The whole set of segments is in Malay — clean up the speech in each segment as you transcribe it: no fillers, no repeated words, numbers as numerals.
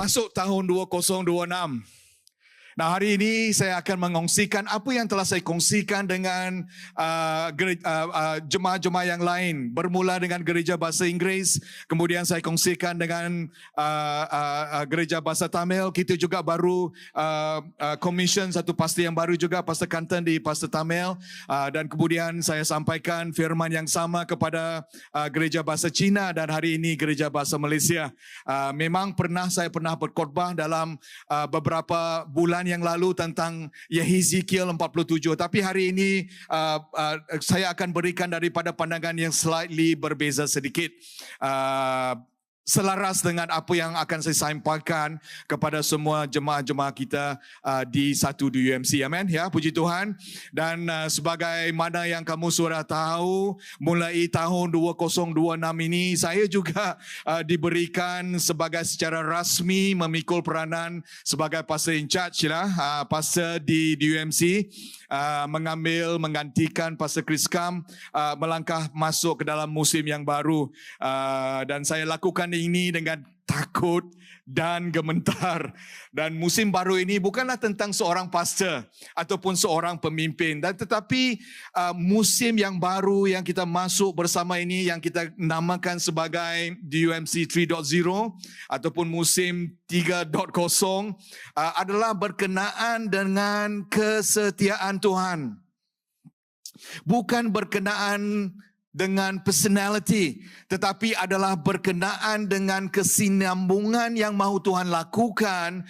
Masuk tahun 2026. Nah, hari ini saya akan mengongsikan apa yang telah saya kongsikan dengan jemaah-jemaah yang lain. Bermula dengan gereja bahasa Inggeris, kemudian saya kongsikan dengan gereja bahasa Tamil. Kita juga baru commission satu pastor yang baru juga, Pastor Kantan di Pastor Tamil. Dan kemudian saya sampaikan firman yang sama kepada gereja bahasa Cina dan hari ini gereja bahasa Malaysia. Memang saya pernah berkhotbah dalam beberapa bulan yang lalu tentang Yehizikiel 47. Tapi hari ini saya akan berikan daripada pandangan yang slightly berbeza sedikit. Selaras dengan apa yang akan saya sampaikan kepada semua jemaah-jemaah kita di satu di UMC. Amen. Ya, puji Tuhan. Dan sebagaimana yang kamu sudah tahu, mulai tahun 2026 ini saya juga diberikan secara rasmi memikul peranan sebagai pastor in charge lah, pastor di UMC. Menggantikan Pastor Chris Kam melangkah masuk ke dalam musim yang baru, dan saya lakukan ini dengan takut dan gemetar. Dan musim baru ini bukanlah tentang seorang pastor ataupun seorang pemimpin, dan tetapi musim yang baru yang kita masuk bersama ini yang kita namakan sebagai UMC 3.0 ataupun musim 3.0 adalah berkenaan dengan kesetiaan Tuhan. Bukan berkenaan dengan personality, tetapi adalah berkenaan dengan kesinambungan yang mahu Tuhan lakukan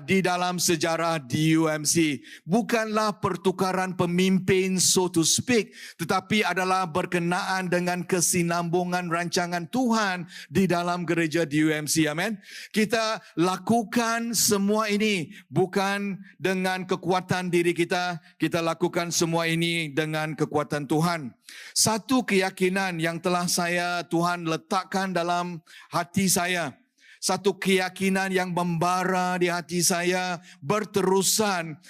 di dalam sejarah di UMC. Bukanlah pertukaran pemimpin so to speak, tetapi adalah berkenaan dengan kesinambungan rancangan Tuhan di dalam gereja di UMC. Amen. Kita lakukan semua ini bukan dengan kekuatan diri kita, kita lakukan semua ini dengan kekuatan Tuhan. Satu keyakinan yang telah Tuhan letakkan dalam hati saya, satu keyakinan yang membara di hati saya berterusan,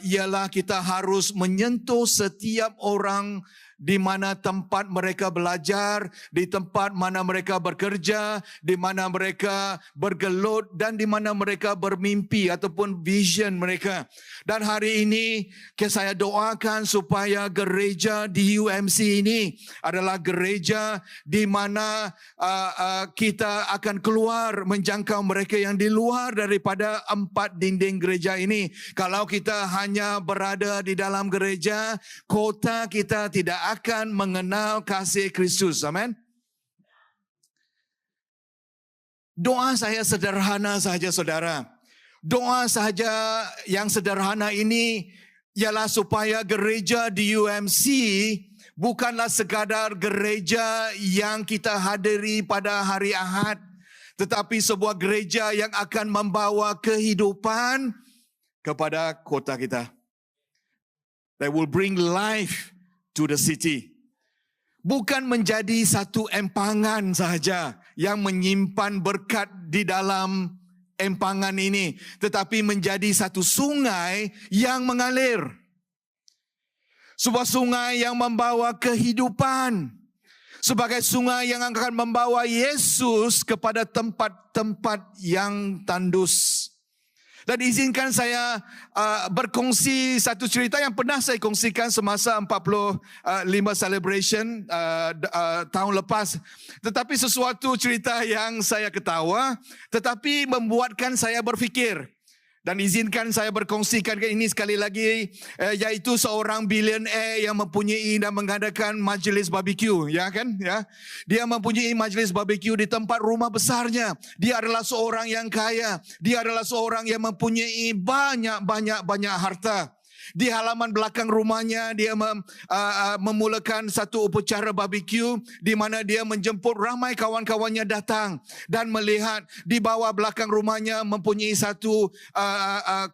ialah kita harus menyentuh setiap orang di mana tempat mereka belajar, di tempat mana mereka bekerja, di mana mereka bergelut dan di mana mereka bermimpi ataupun vision mereka. Dan hari ini saya doakan supaya gereja di UMC ini adalah gereja di mana kita akan keluar menjangkau mereka yang di luar daripada 4 dinding gereja ini. Kalau kita hanya berada di dalam gereja, kota kita tidak akan mengenal kasih Kristus. Amin. Doa saya sederhana sahaja, saudara. Doa sahaja yang sederhana ini ialah supaya gereja di UMC bukanlah sekadar gereja yang kita hadiri pada hari Ahad, tetapi sebuah gereja yang akan membawa kehidupan kepada kota kita. That will bring life to the city. Bukan menjadi satu empangan sahaja yang menyimpan berkat di dalam empangan ini, tetapi menjadi satu sungai yang mengalir. Sebuah sungai yang membawa kehidupan. Sebagai sungai yang akan membawa Yesus kepada tempat-tempat yang tandus. Dan izinkan saya berkongsi satu cerita yang pernah saya kongsikan semasa 45 celebration tahun lepas. Tetapi sesuatu cerita yang saya ketawa, tetapi membuatkan saya berfikir. Dan izinkan saya berkongsikan ini sekali lagi, yaitu seorang billionaire yang mempunyai dan mengadakan majlis barbecue, ya kan? Ya, dia mempunyai majlis barbecue di tempat rumah besarnya. Dia adalah seorang yang kaya. Dia adalah seorang yang mempunyai banyak harta. Di halaman belakang rumahnya dia memulakan satu upacara barbecue di mana dia menjemput ramai kawan-kawannya datang dan melihat di bawah belakang rumahnya mempunyai satu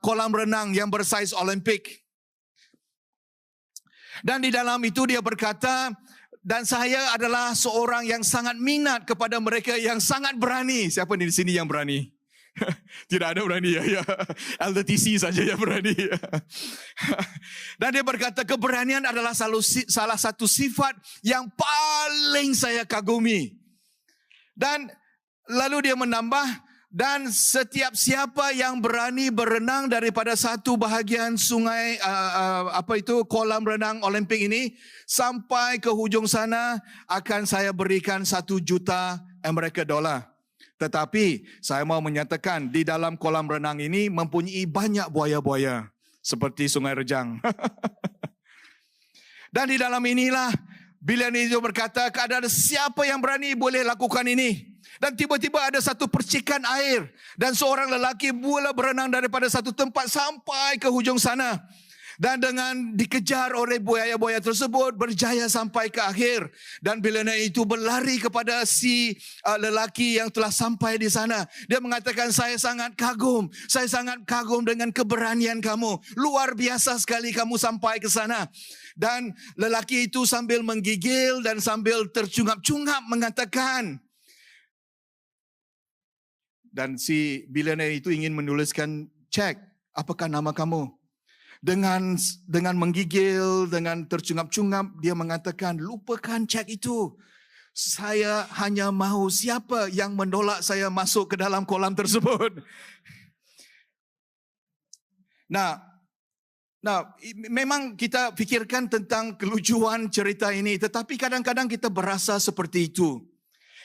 kolam renang yang bersaiz Olimpik. Dan di dalam itu dia berkata, dan saya adalah seorang yang sangat minat kepada mereka yang sangat berani. Siapa di sini yang berani? Tidak ada berani ya. LTTC saja yang berani. Dan dia berkata keberanian adalah salah satu sifat yang paling saya kagumi. Dan lalu dia menambah, Dan setiap siapa yang berani berenang daripada satu bahagian sungai, kolam renang Olimpik ini, sampai ke hujung sana, akan saya berikan $1 juta. Tetapi saya mau menyatakan, di dalam kolam renang ini mempunyai banyak buaya-buaya, seperti Sungai Rejang. Dan di dalam inilah, billionaire itu berkata, ada siapa yang berani boleh lakukan ini. Dan tiba-tiba ada satu percikan air. Dan seorang lelaki mula berenang daripada satu tempat sampai ke hujung sana. Dan dengan dikejar oleh buaya-buaya tersebut, berjaya sampai ke akhir. Dan billionaire itu berlari kepada si lelaki yang telah sampai di sana. Dia mengatakan, saya sangat kagum. Saya sangat kagum dengan keberanian kamu. Luar biasa sekali kamu sampai ke sana. Dan lelaki itu sambil menggigil dan sambil tercungap-cungap mengatakan, dan si billionaire itu ingin menuliskan cek, apakah nama kamu? Dengan menggigil, dengan tercungap-cungap, dia mengatakan, lupakan cek itu. Saya hanya mahu siapa yang menolak saya masuk ke dalam kolam tersebut. Nah, memang kita fikirkan tentang kelucuan cerita ini, tetapi kadang-kadang kita berasa seperti itu.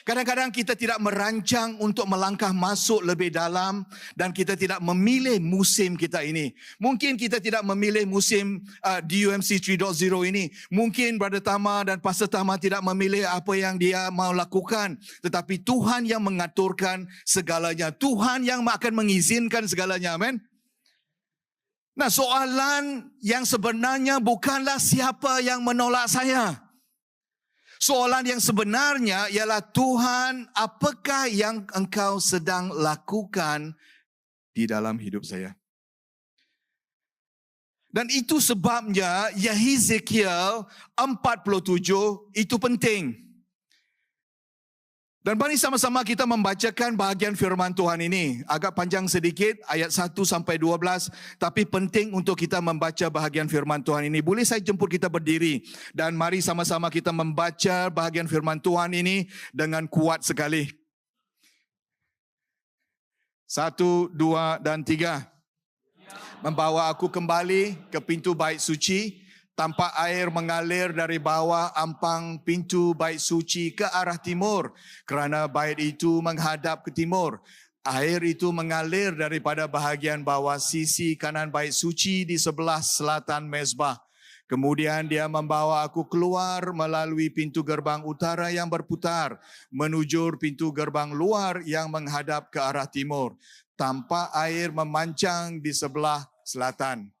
Kadang-kadang kita tidak merancang untuk melangkah masuk lebih dalam dan kita tidak memilih musim kita ini. Mungkin kita tidak memilih musim DUMC 3.0 ini. Mungkin Brother Tama dan Pastor Tama tidak memilih apa yang dia mau lakukan. Tetapi Tuhan yang mengaturkan segalanya. Tuhan yang akan mengizinkan segalanya. Amin. Nah, soalan yang sebenarnya bukanlah siapa yang menolak saya. Soalan yang sebenarnya ialah, Tuhan, apakah yang Engkau sedang lakukan di dalam hidup saya? Dan itu sebabnya Yehizekiel 47 itu penting. Dan mari sama-sama kita membacakan bahagian firman Tuhan ini. Agak panjang sedikit, ayat 1 sampai 12. Tapi penting untuk kita membaca bahagian firman Tuhan ini. Boleh saya jemput kita berdiri. Dan mari sama-sama kita membaca bahagian firman Tuhan ini dengan kuat sekali. 1, 2, dan 3. Membawa aku kembali ke pintu bait suci. Tampak air mengalir dari bawah ampang pintu bait suci ke arah timur, kerana bait itu menghadap ke timur. Air itu mengalir daripada bahagian bawah sisi kanan bait suci di sebelah selatan mezbah. Kemudian dia membawa aku keluar melalui pintu gerbang utara yang berputar, menuju pintu gerbang luar yang menghadap ke arah timur. Tampak air memancang di sebelah selatan.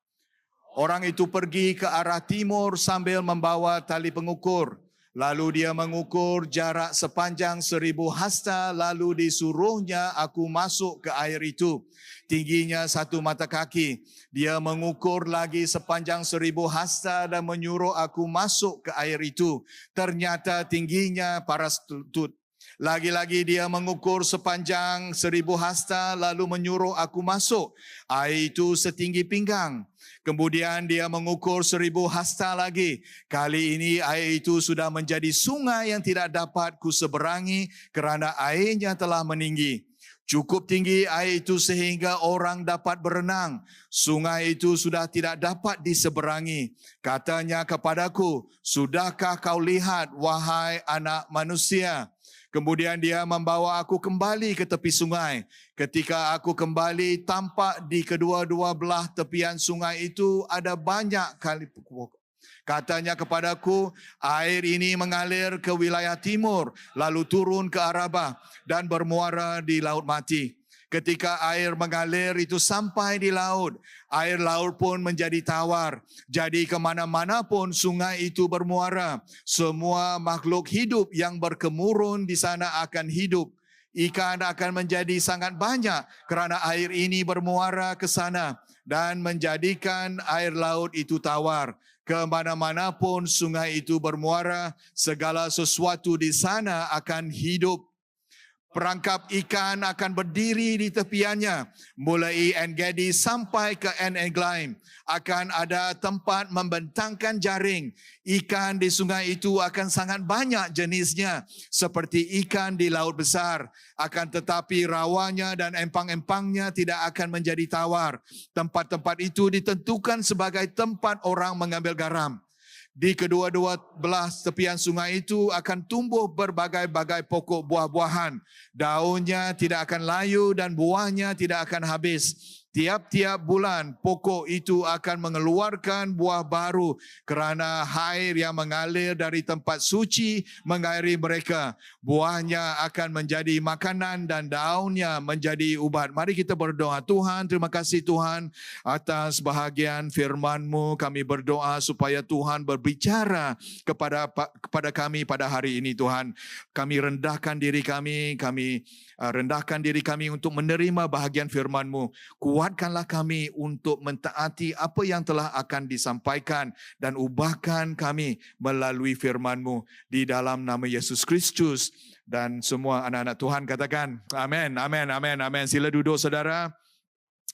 Orang itu pergi ke arah timur sambil membawa tali pengukur. Lalu dia mengukur jarak sepanjang 1000 hasta, lalu disuruhnya aku masuk ke air itu. Tingginya 1 mata kaki. Dia mengukur lagi sepanjang 1000 hasta dan menyuruh aku masuk ke air itu. Ternyata tingginya paras lutut. Lagi-lagi dia mengukur sepanjang 1000 hasta lalu menyuruh aku masuk. Air itu setinggi pinggang. Kemudian dia mengukur 1000 hasta lagi. Kali ini air itu sudah menjadi sungai yang tidak dapat kuseberangi kerana airnya telah meninggi. Cukup tinggi air itu sehingga orang dapat berenang. Sungai itu sudah tidak dapat diseberangi. Katanya kepadaku, sudahkah kau lihat, wahai anak manusia? Kemudian dia membawa aku kembali ke tepi sungai. Ketika aku kembali, tampak di kedua-dua belah tepian sungai itu ada banyak kali pokok. Katanya kepadaku, air ini mengalir ke wilayah timur, lalu turun ke Arabah dan bermuara di Laut Mati. Ketika air mengalir itu sampai di laut, air laut pun menjadi tawar. Jadi kemana-mana pun sungai itu bermuara. Semua makhluk hidup yang berkemurun di sana akan hidup. Ikan akan menjadi sangat banyak kerana air ini bermuara ke sana dan menjadikan air laut itu tawar. Kemana-mana pun sungai itu bermuara, segala sesuatu di sana akan hidup. Perangkap ikan akan berdiri di tepiannya. Mulai En-Gedi sampai ke En-Eglaim. Akan ada tempat membentangkan jaring. Ikan di sungai itu akan sangat banyak jenisnya. Seperti ikan di laut besar. Akan tetapi rawanya dan empang-empangnya tidak akan menjadi tawar. Tempat-tempat itu ditentukan sebagai tempat orang mengambil garam. Di kedua-dua belah tepian sungai itu akan tumbuh berbagai-bagai pokok buah-buahan. Daunnya tidak akan layu dan buahnya tidak akan habis. Tiap-tiap bulan pokok itu akan mengeluarkan buah baru kerana air yang mengalir dari tempat suci mengairi mereka. Buahnya akan menjadi makanan dan daunnya menjadi ubat. Mari kita berdoa. Tuhan, terima kasih Tuhan atas bahagian firman-Mu. Kami berdoa supaya Tuhan berbicara kepada kami pada hari ini Tuhan. Kami rendahkan diri kami rendahkan diri kami untuk menerima bahagian firman-Mu. Kuatkanlah kami untuk mentaati apa yang telah akan disampaikan dan ubahkan kami melalui firman-Mu di dalam nama Yesus Kristus. Dan semua anak-anak Tuhan katakan amin, amin, amin, amin. Sila duduk saudara.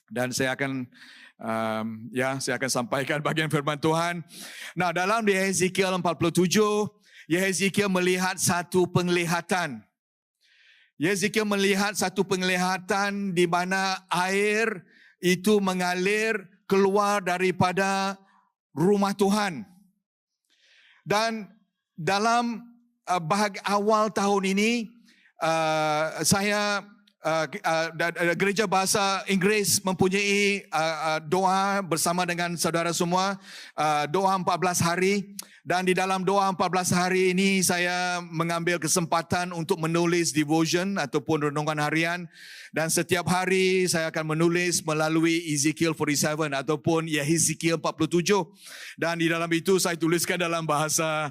Dan saya akan sampaikan bahagian firman Tuhan. Nah, dalam di Hezekiel 47, Hezekiel melihat satu penglihatan. Hezekiel melihat satu penglihatan di mana air itu mengalir keluar daripada rumah Tuhan. Dan dalam awal tahun ini, Gereja Bahasa Inggeris mempunyai doa bersama dengan saudara semua, doa 14 hari. Dan di dalam doa 14 hari ini saya mengambil kesempatan untuk menulis devotion ataupun renungan harian. Dan setiap hari saya akan menulis melalui Ezekiel 47 ataupun Hezekiel 47. Dan di dalam itu saya tuliskan dalam bahasa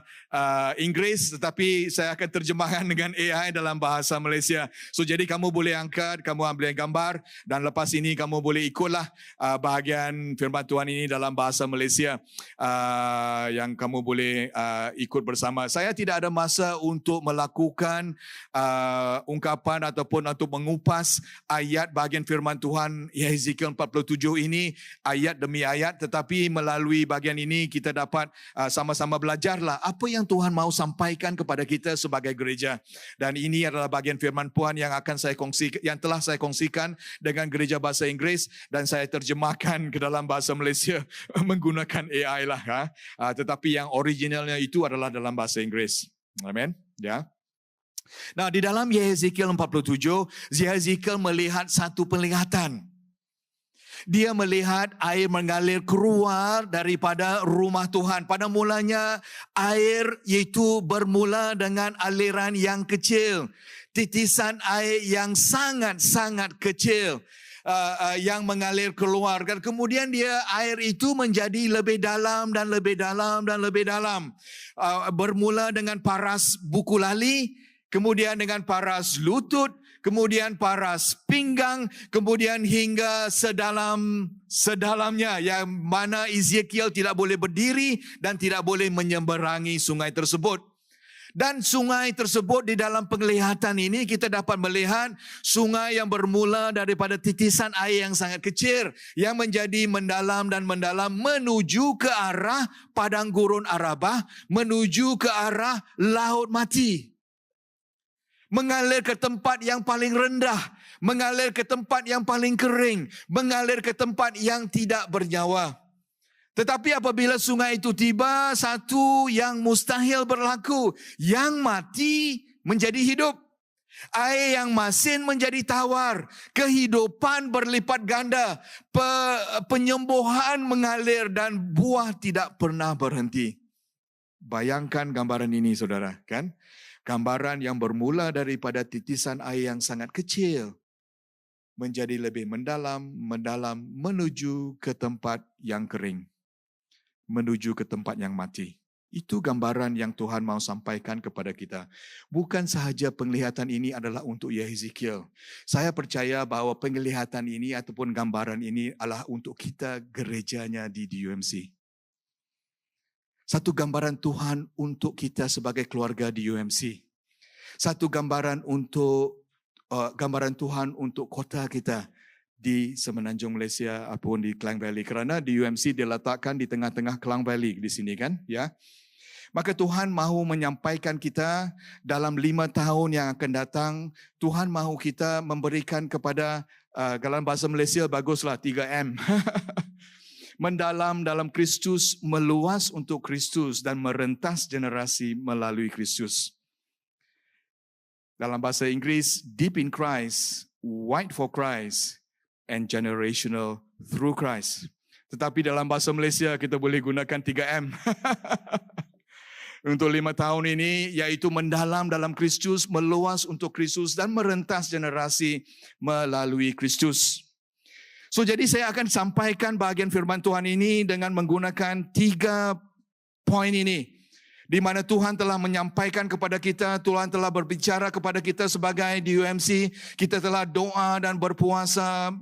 Inggris, tetapi saya akan terjemahkan dengan AI dalam bahasa Malaysia. So jadi kamu boleh angkat, kamu ambil gambar, dan lepas ini kamu boleh ikutlah bahagian firman Tuhan ini dalam bahasa Malaysia yang kamu boleh ikut bersama. Saya tidak ada masa untuk melakukan ungkapan ataupun untuk mengupas ayat bahagian firman Tuhan Hezekiel 47 ini ayat demi ayat, tetapi melalui bahagian ini kita dapat sama-sama belajarlah apa yang Tuhan mau sampaikan kepada kita sebagai gereja. Dan ini adalah bahagian firman Tuhan yang akan saya kongsikan, yang telah saya kongsikan dengan Gereja Bahasa Inggeris dan saya terjemahkan ke dalam bahasa Malaysia menggunakan AI lah. Tetapi yang originalnya itu adalah dalam bahasa Inggris. Amen. Ya. Nah, di dalam Hezekiel 47, Hezekiel melihat satu penglihatan. Dia melihat air mengalir keluar daripada rumah Tuhan. Pada mulanya air itu bermula dengan aliran yang kecil. Titisan air yang sangat-sangat kecil. Yang mengalir keluar, dan kemudian air itu menjadi lebih dalam dan lebih dalam dan lebih dalam. Bermula dengan paras buku lali, kemudian dengan paras lutut, kemudian paras pinggang, kemudian hingga sedalamnya yang mana Ezekiel tidak boleh berdiri dan tidak boleh menyeberangi sungai tersebut. Dan sungai tersebut di dalam penglihatan ini kita dapat melihat sungai yang bermula daripada titisan air yang sangat kecil yang menjadi mendalam dan mendalam menuju ke arah padang gurun Arabah, menuju ke arah Laut Mati. Mengalir ke tempat yang paling rendah, mengalir ke tempat yang paling kering, mengalir ke tempat yang tidak bernyawa. Tetapi apabila sungai itu tiba, satu yang mustahil berlaku. Yang mati menjadi hidup. Air yang masin menjadi tawar. Kehidupan berlipat ganda. Penyembuhan mengalir dan buah tidak pernah berhenti. Bayangkan gambaran ini saudara, kan? Gambaran yang bermula daripada titisan air yang sangat kecil. Menjadi lebih mendalam, menuju ke tempat yang kering. Menuju ke tempat yang mati. Itu gambaran yang Tuhan mau sampaikan kepada kita. Bukan sahaja penglihatan ini adalah untuk Hezekiel. Saya percaya bahawa penglihatan ini ataupun gambaran ini adalah untuk kita gerejanya di UMC. Satu gambaran Tuhan untuk kita sebagai keluarga di UMC. Satu gambaran untuk gambaran Tuhan untuk kota kita di Semenanjung Malaysia ataupun di Klang Valley. Kerana di UMC diletakkan di tengah-tengah Klang Valley di sini kan, ya. Maka Tuhan mahu menyampaikan kita dalam 5 tahun yang akan datang, Tuhan mahu kita memberikan kepada, dalam bahasa Malaysia baguslah 3M. Mendalam dalam Kristus, meluas untuk Kristus dan merentas generasi melalui Kristus. Dalam bahasa Inggeris, deep in Christ, wide for Christ, and generational through Christ. Tetapi dalam bahasa Malaysia kita boleh gunakan 3M. Untuk 5 tahun ini, iaitu mendalam dalam Kristus, meluas untuk Kristus dan merentas generasi melalui Kristus. So jadi saya akan sampaikan bahagian firman Tuhan ini dengan menggunakan 3 poin ini. Di mana Tuhan telah menyampaikan kepada kita, Tuhan telah berbicara kepada kita sebagai di UMC, kita telah doa dan berpuasa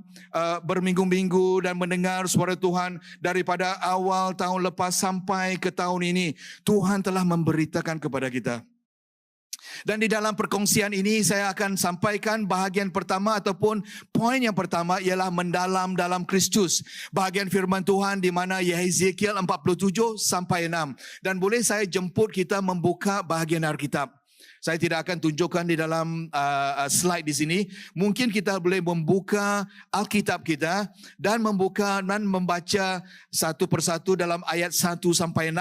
berminggu-minggu dan mendengar suara Tuhan daripada awal tahun lepas sampai ke tahun ini. Tuhan telah memberitakan kepada kita. Dan di dalam perkongsian ini saya akan sampaikan bahagian pertama ataupun poin yang pertama ialah mendalam dalam Kristus. Bahagian firman Tuhan di mana Yehizekiel 47 sampai 6. Dan boleh saya jemput kita membuka bahagian Alkitab. Saya tidak akan tunjukkan di dalam slide di sini. Mungkin kita boleh membuka Alkitab kita dan membuka dan membaca satu persatu dalam ayat 1 sampai 6.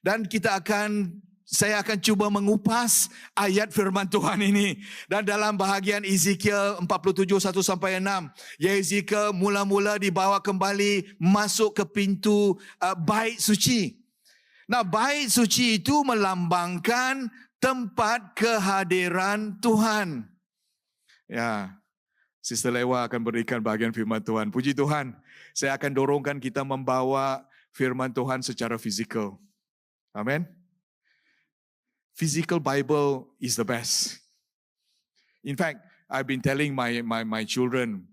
Dan saya akan cuba mengupas ayat firman Tuhan ini. Dan dalam bahagian Ezekiel 47, 1 sampai 6. Yehizekiel mula-mula dibawa kembali masuk ke pintu bait suci. Nah, bait suci itu melambangkan tempat kehadiran Tuhan. Ya, Sister Lewa akan berikan bahagian firman Tuhan. Puji Tuhan, saya akan dorongkan kita membawa firman Tuhan secara fizikal. Amin. Physical Bible is the best. In fact, I've been telling my children,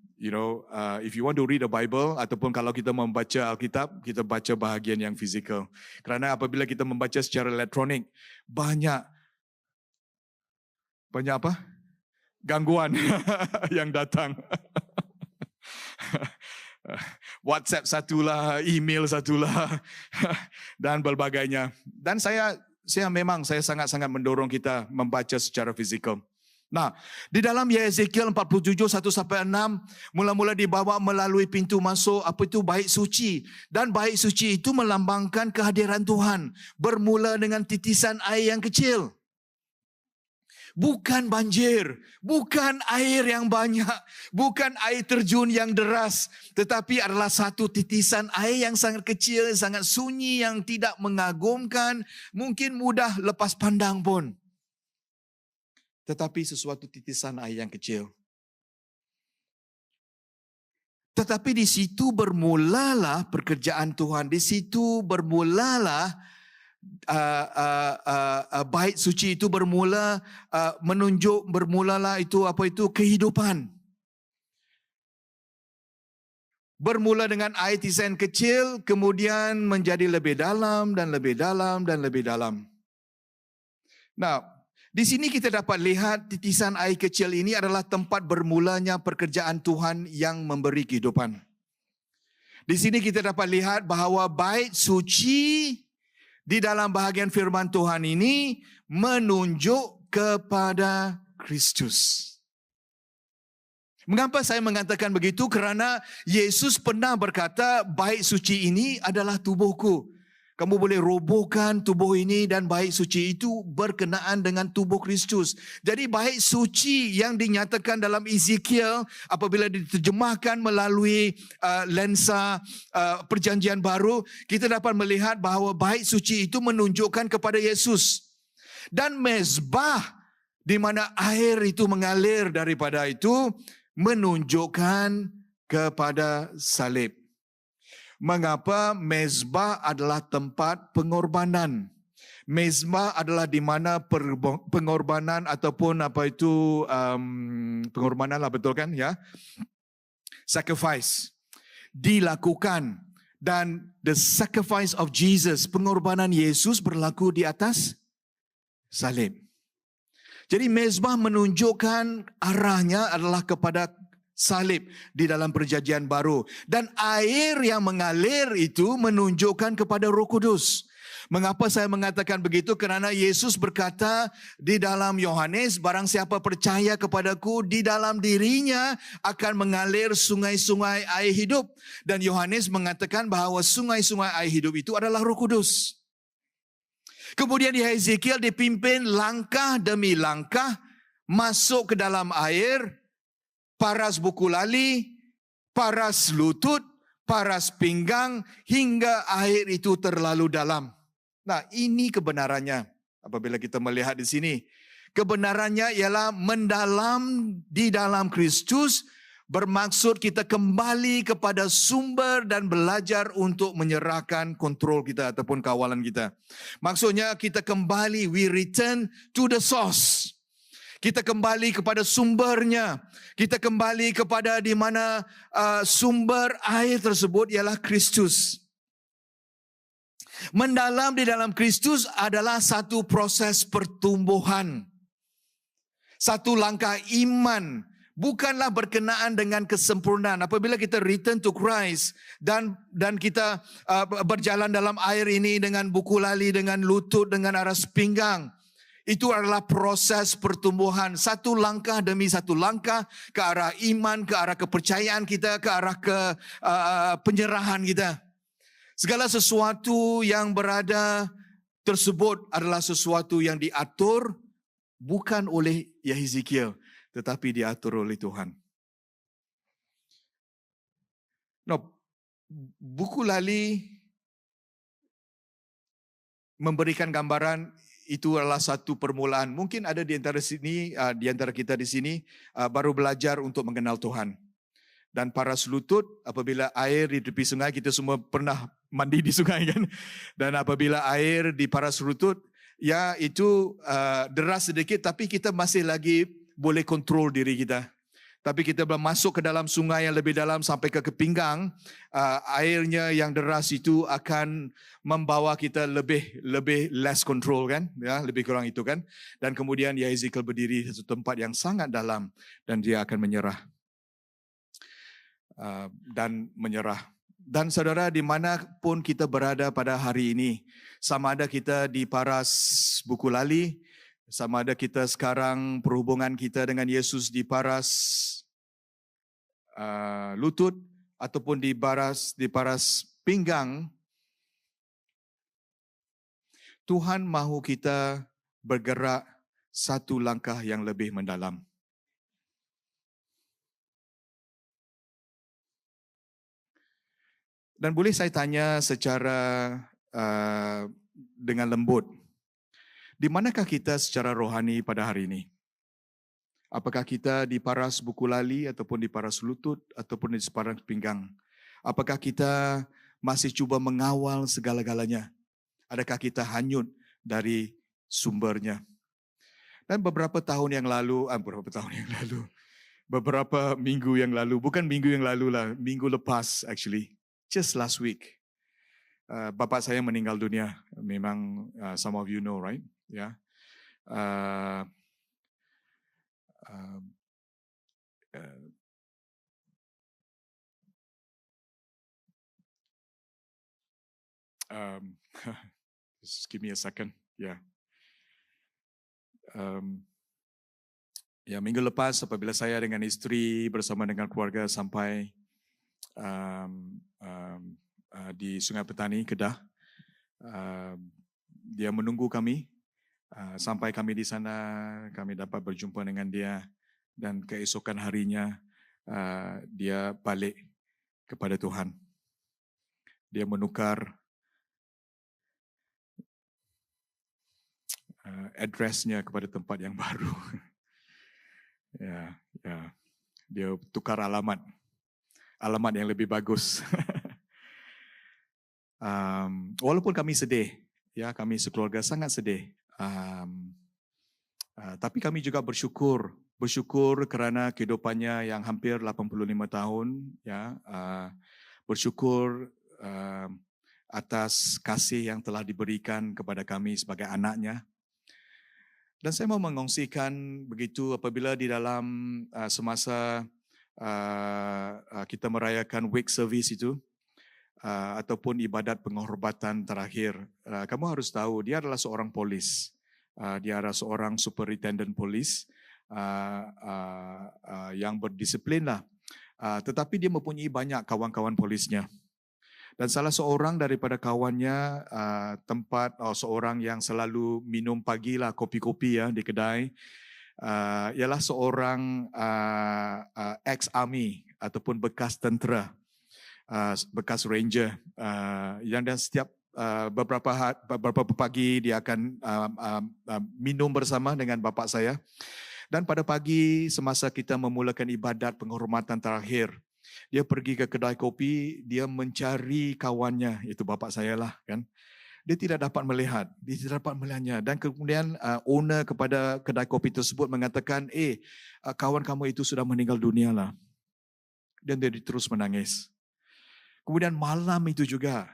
if you want to read the Bible ataupun kalau kita membaca Alkitab, kita baca bahagian yang fizikal. Kerana apabila kita membaca secara elektronik, banyak apa? Gangguan yang datang. WhatsApp satulah, email satulah, dan berbagai-bagainya. Dan saya sangat-sangat mendorong kita membaca secara fizikal. Nah, di dalam Yehizekiel 47, 1 sampai 6, mula-mula dibawa melalui pintu masuk, bait suci. Dan bait suci itu melambangkan kehadiran Tuhan. Bermula dengan titisan air yang kecil. Bukan banjir, bukan air yang banyak, bukan air terjun yang deras, tetapi adalah satu titisan air yang sangat kecil, sangat sunyi, yang tidak mengagumkan, mungkin mudah lepas pandang pun. Tetapi sesuatu titisan air yang kecil. Tetapi di situ bermulalah pekerjaan Tuhan, di situ bermulalah bait suci itu bermulalah kehidupan. Bermula dengan air titisan kecil, kemudian menjadi lebih dalam dan lebih dalam dan lebih dalam. Nah, di sini kita dapat lihat titisan air kecil ini adalah tempat bermulanya pekerjaan Tuhan yang memberi kehidupan. Di sini kita dapat lihat bahawa bait suci di dalam bahagian firman Tuhan ini menunjuk kepada Kristus. Mengapa saya mengatakan begitu? Kerana Yesus pernah berkata, bait suci ini adalah tubuhku. Kamu boleh robohkan tubuh ini dan bait suci itu berkenaan dengan tubuh Kristus. Jadi bait suci yang dinyatakan dalam Ezekiel apabila diterjemahkan melalui lensa perjanjian baru, kita dapat melihat bahawa bait suci itu menunjukkan kepada Yesus. Dan mezbah di mana air itu mengalir daripada itu menunjukkan kepada salib. Mengapa mezbah adalah tempat pengorbanan? Mezbah adalah di mana pengorbanan ataupun pengorbanan lah, betul kan ya? Sacrifice dilakukan, dan the sacrifice of Jesus, pengorbanan Yesus berlaku di atas salib. Jadi mezbah menunjukkan arahnya adalah kepada salib di dalam perjanjian baru. Dan air yang mengalir itu menunjukkan kepada Roh Kudus. Mengapa saya mengatakan begitu? Kerana Yesus berkata di dalam Yohanes, barang siapa percaya kepadaku, di dalam dirinya akan mengalir sungai-sungai air hidup. Dan Yohanes mengatakan bahawa sungai-sungai air hidup itu adalah Roh Kudus. Kemudian di Hezekiel dipimpin langkah demi langkah masuk ke dalam air, paras buku lali, paras lutut, paras pinggang, hingga air itu terlalu dalam. Nah, ini kebenarannya. Apabila kita melihat di sini, kebenarannya ialah mendalam di dalam Kristus, bermaksud kita kembali kepada sumber dan belajar untuk menyerahkan kontrol kita ataupun kawalan kita. Maksudnya kita kembali, we return to the source. Kita kembali kepada sumbernya. Kita kembali kepada di mana sumber air tersebut ialah Kristus. Mendalam di dalam Kristus adalah satu proses pertumbuhan. Satu langkah iman. Bukanlah berkenaan dengan kesempurnaan. Apabila kita return to Christ dan kita berjalan dalam air ini dengan buku lali, dengan lutut, dengan aras pinggang. Itu adalah proses pertumbuhan. Satu langkah demi satu langkah ke arah iman, ke arah kepercayaan kita, ke arah penyerahan kita. Segala sesuatu yang berada tersebut adalah sesuatu yang diatur bukan oleh Hezekiel, tetapi diatur oleh Tuhan. Buku lali memberikan gambaran. Itu adalah satu permulaan. Mungkin ada di antara kita di sini baru belajar untuk mengenal Tuhan. Dan paras lutut, apabila air di tepi sungai, kita semua pernah mandi di sungai kan. Dan apabila air di paras lutut, ya itu deras sedikit, tapi kita masih lagi boleh kontrol diri kita. Tapi kita masuk ke dalam sungai yang lebih dalam sampai ke pinggang, airnya yang deras itu akan membawa kita lebih less control kan, ya, lebih kurang itu kan. Dan kemudian Hezekiel berdiri di satu tempat yang sangat dalam dan dia akan menyerah. Dan saudara, dimanapun kita berada pada hari ini, sama ada kita di paras buku lali, sama ada kita sekarang perhubungan kita dengan Yesus di paras lutut ataupun di paras pinggang, Tuhan mahu kita bergerak satu langkah yang lebih mendalam. Dan boleh saya tanya secara dengan lembut, di manakah kita secara rohani pada hari ini? Apakah kita di paras buku lali ataupun di paras lutut ataupun di paras pinggang? Apakah kita masih cuba mengawal segala-galanya? Adakah kita hanyut dari sumbernya? Dan beberapa minggu yang lalu, bukan minggu yang lalu lah, minggu lepas actually, just last week, bapa saya meninggal dunia. Memang some of you know, right? Ya. Just give me a second. Ya. Ya, minggu lepas apabila saya dengan isteri bersama dengan keluarga sampai di Sungai Petani, Kedah, dia menunggu kami. Sampai kami di sana, kami dapat berjumpa dengan dia dan keesokan harinya dia balik kepada Tuhan. Dia menukar addressnya kepada tempat yang baru. Ya, dia tukar alamat yang lebih bagus. Walaupun kami sedih, ya, kami sekeluarga sangat sedih. Tapi kami juga bersyukur kerana kehidupannya yang hampir 85 tahun, ya, bersyukur atas kasih yang telah diberikan kepada kami sebagai anaknya. Dan saya mau mengongsikan begitu apabila di dalam semasa kita merayakan wake service itu, ataupun ibadat penghormatan terakhir, kamu harus tahu dia adalah seorang polis, dia adalah seorang superintendent polis yang berdisiplin lah, tetapi dia mempunyai banyak kawan-kawan polisnya. Dan salah seorang daripada kawannya seorang yang selalu minum pagi lah kopi-kopi ya di kedai, ialah seorang ex-army ataupun bekas tentera. Bekas ranger yang dan setiap beberapa pagi dia akan minum bersama dengan bapa saya. Dan pada pagi semasa kita memulakan ibadat penghormatan terakhir, dia pergi ke kedai kopi, dia mencari kawannya, itu bapa saya lah kan. Dia tidak dapat melihat, dia tidak dapat melihatnya. Dan kemudian owner kepada kedai kopi tersebut mengatakan, kawan kamu itu sudah meninggal dunia lah. Dan dia terus menangis. Kemudian malam itu juga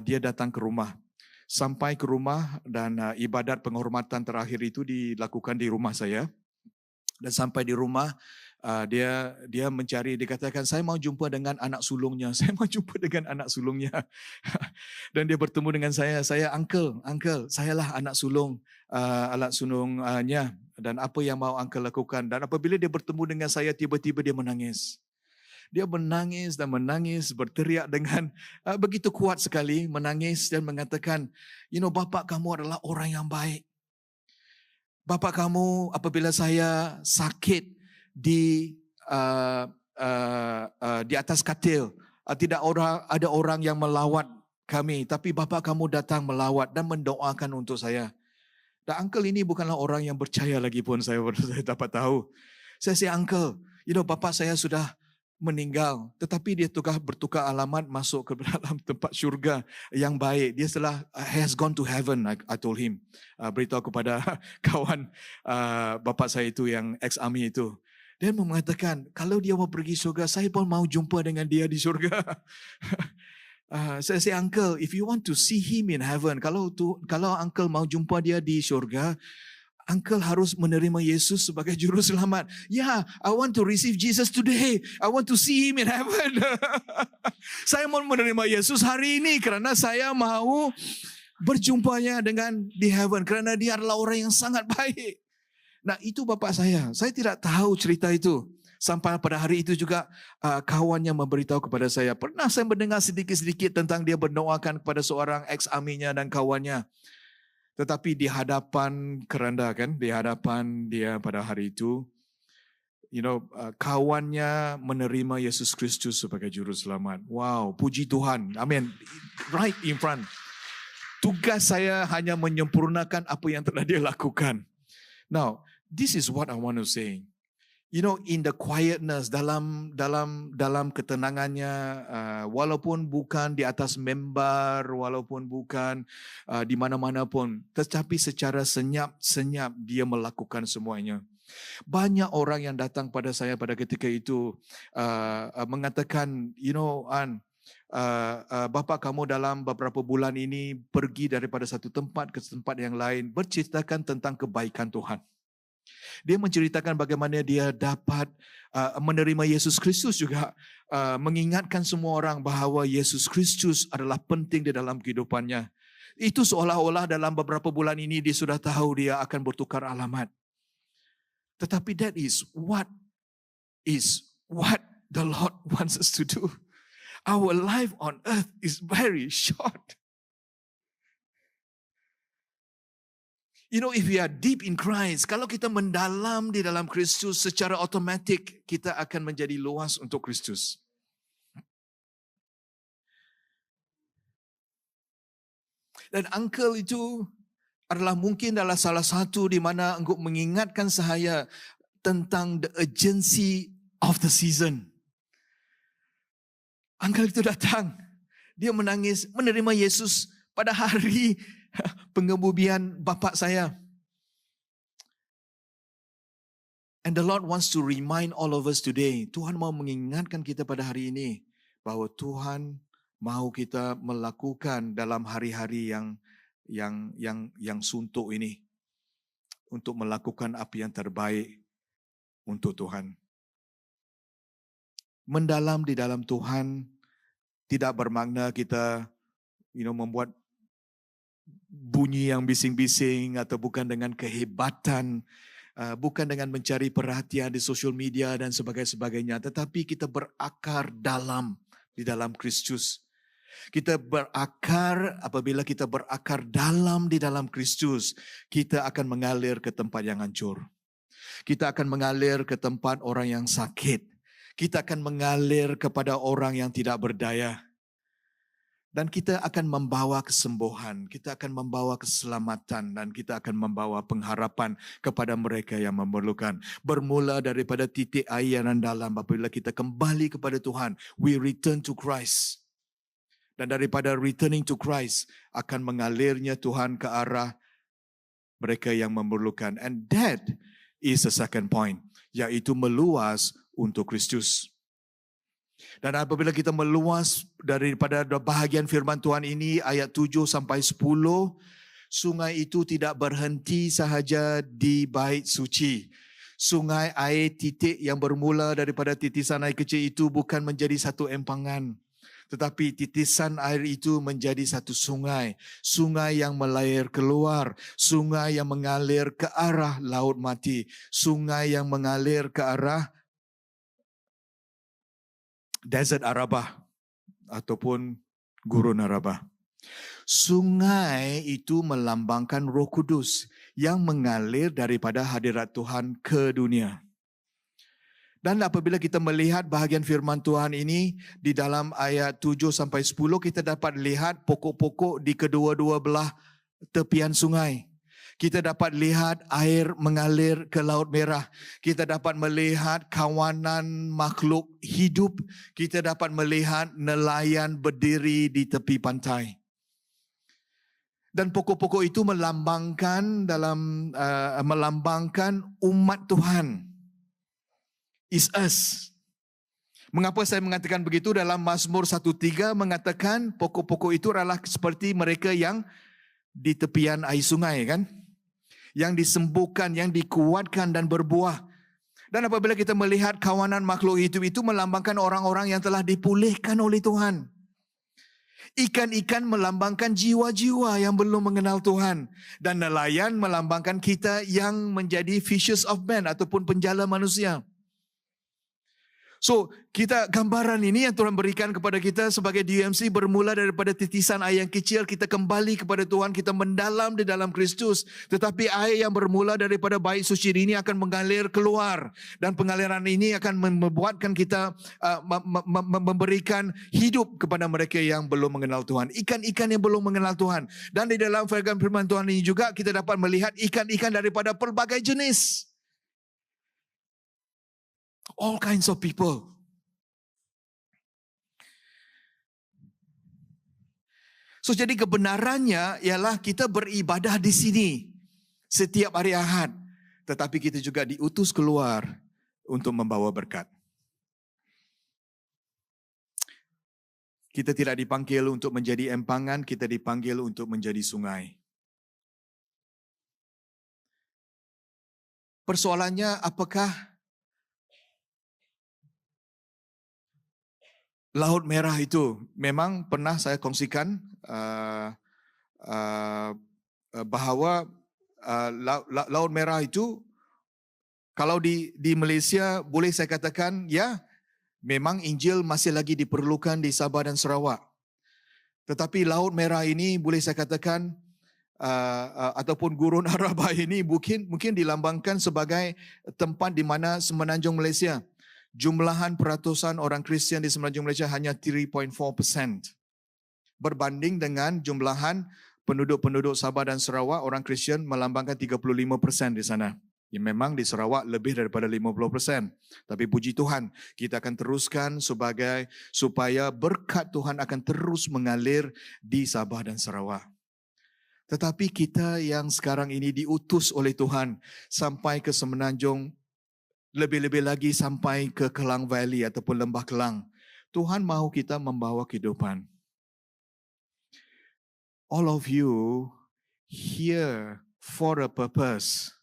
dia datang ke rumah. Sampai ke rumah dan ibadat penghormatan terakhir itu dilakukan di rumah saya. Dan sampai di rumah dia mencari, dia katakan saya mau jumpa dengan anak sulungnya. Saya mau jumpa dengan anak sulungnya. Dan dia bertemu dengan saya uncle, sayalah anak sulungnya. Dan apa yang mau uncle lakukan. Dan apabila dia bertemu dengan saya, tiba-tiba dia menangis. Dia menangis dan menangis, berteriak dengan begitu kuat sekali, menangis dan mengatakan, bapa kamu adalah orang yang baik. Bapa kamu apabila saya sakit di atas katil, tidak ada orang yang melawat kami, tapi bapa kamu datang melawat dan mendoakan untuk saya. Dan uncle ini bukanlah orang yang percaya lagi pun saya dapat tahu. Saya uncle, bapa saya sudah meninggal, tetapi dia bertukar alamat masuk ke dalam tempat syurga yang baik. Dia telah has gone to heaven, I told him. Beritahu kepada kawan bapa saya itu yang ex-army itu. Dia mengatakan, kalau dia mau pergi syurga, saya pun mau jumpa dengan dia di syurga. Saya say, uncle, if you want to see him in heaven, kalau uncle mau jumpa dia di syurga, uncle harus menerima Yesus sebagai juru selamat. Yeah, I want to receive Jesus today. I want to see him in heaven. Saya mau menerima Yesus hari ini kerana saya mau berjumpanya dengan di heaven. Kerana dia adalah orang yang sangat baik. Nah, itu bapa saya. Saya tidak tahu cerita itu. Sampai pada hari itu juga kawannya memberitahu kepada saya. Pernah saya mendengar sedikit-sedikit tentang dia berdoakan kepada seorang ex-arminya dan kawannya. Tetapi di hadapan keranda kan, di hadapan dia pada hari itu, kawannya menerima Yesus Kristus sebagai juru selamat. Wow, puji Tuhan. Amin. Right in front. Tugas saya hanya menyempurnakan apa yang telah dia lakukan. Now, this is what I want to say. In the quietness, dalam ketenangannya, walaupun bukan di atas mimbar, walaupun bukan di mana-mana pun, tetapi secara senyap-senyap dia melakukan semuanya. Banyak orang yang datang pada saya pada ketika itu mengatakan, bapa kamu dalam beberapa bulan ini pergi daripada satu tempat ke tempat yang lain, berceritakan tentang kebaikan Tuhan. Dia menceritakan bagaimana dia dapat menerima Yesus Kristus juga, mengingatkan semua orang bahawa Yesus Kristus adalah penting di dalam kehidupannya. Itu seolah-olah dalam beberapa bulan ini dia sudah tahu dia akan bertukar alamat. Tetapi that is what the Lord wants us to do. Our life on earth is very short. If we are deep in Christ, kalau kita mendalam di dalam Kristus, secara otomatik kita akan menjadi luas untuk Kristus. Dan uncle itu adalah mungkin adalah salah satu di mana engkau mengingatkan saya tentang the urgency of the season. Uncle itu datang, dia menangis, menerima Yesus pada hari pengebumian bapa saya. And the Lord wants to remind all of us today. Tuhan mau mengingatkan kita pada hari ini bahwa Tuhan mau kita melakukan dalam hari-hari yang suntuk ini. untuk melakukan apa yang terbaik untuk Tuhan. Mendalam di dalam Tuhan tidak bermakna kita membuat bunyi yang bising-bising atau bukan dengan kehebatan, bukan dengan mencari perhatian di sosial media dan sebagainya, tetapi kita berakar dalam di dalam Kristus. Kita berakar, apabila kita berakar dalam di dalam Kristus, kita akan mengalir ke tempat yang hancur. Kita akan mengalir ke tempat orang yang sakit. Kita akan mengalir kepada orang yang tidak berdaya. Dan kita akan membawa kesembuhan, kita akan membawa keselamatan, dan kita akan membawa pengharapan kepada mereka yang memerlukan. Bermula daripada titik air yang dalam, apabila kita kembali kepada Tuhan, we return to Christ. Dan daripada returning to Christ, akan mengalirnya Tuhan ke arah mereka yang memerlukan. And that is the second point, yaitu meluas untuk Kristus. Dan apabila kita meluas daripada bahagian firman Tuhan ini, ayat 7 sampai 10, sungai itu tidak berhenti sahaja di bait suci. Sungai air titik yang bermula daripada titisan air kecil itu bukan menjadi satu empangan, tetapi titisan air itu menjadi satu sungai. Sungai yang mengalir keluar, sungai yang mengalir ke arah laut mati, sungai yang mengalir ke arah Desert Arabah ataupun Gurun Arabah. Sungai itu melambangkan Roh Kudus yang mengalir daripada hadirat Tuhan ke dunia. Dan apabila kita melihat bahagian firman Tuhan ini di dalam ayat 7 sampai 10, kita dapat lihat pokok-pokok di kedua-dua belah tepian sungai. Kita dapat lihat air mengalir ke Laut Merah. Kita dapat melihat kawanan makhluk hidup. Kita dapat melihat nelayan berdiri di tepi pantai. Dan pokok-pokok itu melambangkan umat Tuhan. Is us. Mengapa saya mengatakan begitu? Dalam Mazmur 1:3 mengatakan pokok-pokok itu adalah seperti mereka yang di tepian air sungai, kan? Yang disembuhkan, yang dikuatkan dan berbuah. Dan apabila kita melihat kawanan makhluk hidup itu melambangkan orang-orang yang telah dipulihkan oleh Tuhan. Ikan-ikan melambangkan jiwa-jiwa yang belum mengenal Tuhan. Dan nelayan melambangkan kita yang menjadi fishers of men ataupun penjala manusia. So, kita gambaran ini yang Tuhan berikan kepada kita sebagai DMC bermula daripada titisan air yang kecil, kita kembali kepada Tuhan, kita mendalam di dalam Kristus. Tetapi air yang bermula daripada bait suci ini akan mengalir keluar. Dan pengaliran ini akan membuatkan kita memberikan hidup kepada mereka yang belum mengenal Tuhan. Ikan-ikan yang belum mengenal Tuhan. Dan di dalam firman Tuhan ini juga kita dapat melihat ikan-ikan daripada pelbagai jenis. All kinds of people. So jadi kebenarannya ialah kita beribadah di sini setiap hari Ahad, tetapi kita juga diutus keluar untuk membawa berkat. Kita tidak dipanggil untuk menjadi empangan, kita dipanggil untuk menjadi sungai. Persoalannya, apakah Laut Merah itu memang pernah saya kongsikan bahawa Laut Merah itu kalau di Malaysia boleh saya katakan ya memang Injil masih lagi diperlukan di Sabah dan Sarawak. Tetapi Laut Merah ini boleh saya katakan ataupun Gurun Arabah ini mungkin dilambangkan sebagai tempat di mana semenanjung Malaysia. Jumlahan peratusan orang Kristian di semenanjung Malaysia hanya 3.4%. Berbanding dengan jumlahan penduduk-penduduk Sabah dan Sarawak, orang Kristian melambangkan 35% di sana. Ya, memang di Sarawak lebih daripada 50%. Tapi puji Tuhan, kita akan teruskan supaya berkat Tuhan akan terus mengalir di Sabah dan Sarawak. Tetapi kita yang sekarang ini diutus oleh Tuhan sampai ke semenanjung, lebih-lebih lagi sampai ke Kelang Valley ataupun Lembah Kelang. Tuhan mahu kita membawa kehidupan. All of you here for a purpose.